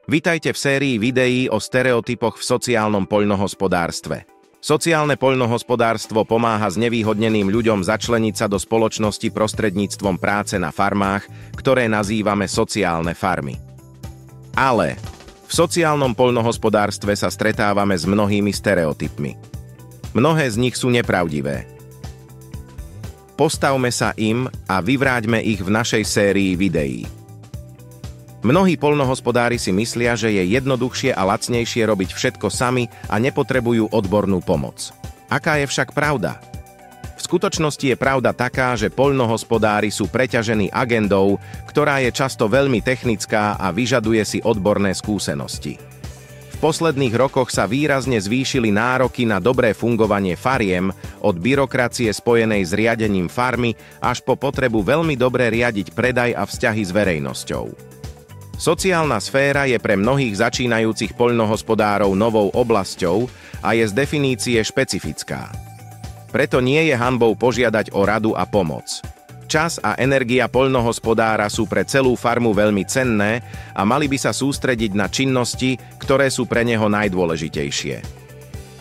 Vitajte v sérii videí o stereotypoch v sociálnom poľnohospodárstve. Sociálne poľnohospodárstvo pomáha znevýhodneným ľuďom začleniť sa do spoločnosti prostredníctvom práce na farmách, ktoré nazývame sociálne farmy. Ale v sociálnom poľnohospodárstve sa stretávame s mnohými stereotypmi. Mnohé z nich sú nepravdivé. Postavme sa im a vyvráťme ich v našej sérii videí. Mnohí poľnohospodári si myslia, že je jednoduchšie a lacnejšie robiť všetko sami a nepotrebujú odbornú pomoc. Aká je však pravda? V skutočnosti je pravda taká, že poľnohospodári sú preťažení agendou, ktorá je často veľmi technická a vyžaduje si odborné skúsenosti. V posledných rokoch sa výrazne zvýšili nároky na dobré fungovanie fariem, od byrokracie spojenej s riadením farmy až po potrebu veľmi dobre riadiť predaj a vzťahy s verejnosťou. Sociálna sféra je pre mnohých začínajúcich poľnohospodárov novou oblasťou a je z definície špecifická. Preto nie je hanbou požiadať o radu a pomoc. Čas a energia poľnohospodára sú pre celú farmu veľmi cenné a mali by sa sústrediť na činnosti, ktoré sú pre neho najdôležitejšie.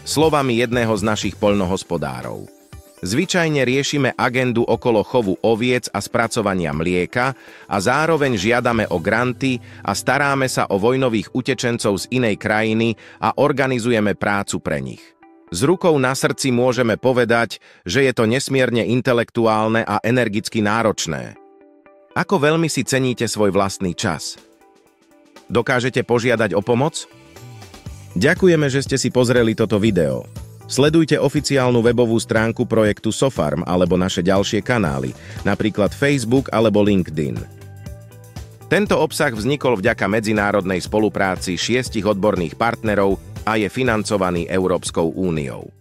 Slovami jedného z našich poľnohospodárov. Zvyčajne riešime agendu okolo chovu oviec a spracovania mlieka a zároveň žiadame o granty a staráme sa o vojnových utečencov z inej krajiny a organizujeme prácu pre nich. S rukou na srdci môžeme povedať, že je to nesmierne intelektuálne a energicky náročné. Ako veľmi si ceníte svoj vlastný čas? Dokážete požiadať o pomoc? Ďakujeme, že ste si pozreli toto video. Sledujte oficiálnu webovú stránku projektu SoFarm alebo naše ďalšie kanály, napríklad Facebook alebo LinkedIn. Tento obsah vznikol vďaka medzinárodnej spolupráci 6 odborných partnerov a je financovaný Európskou úniou.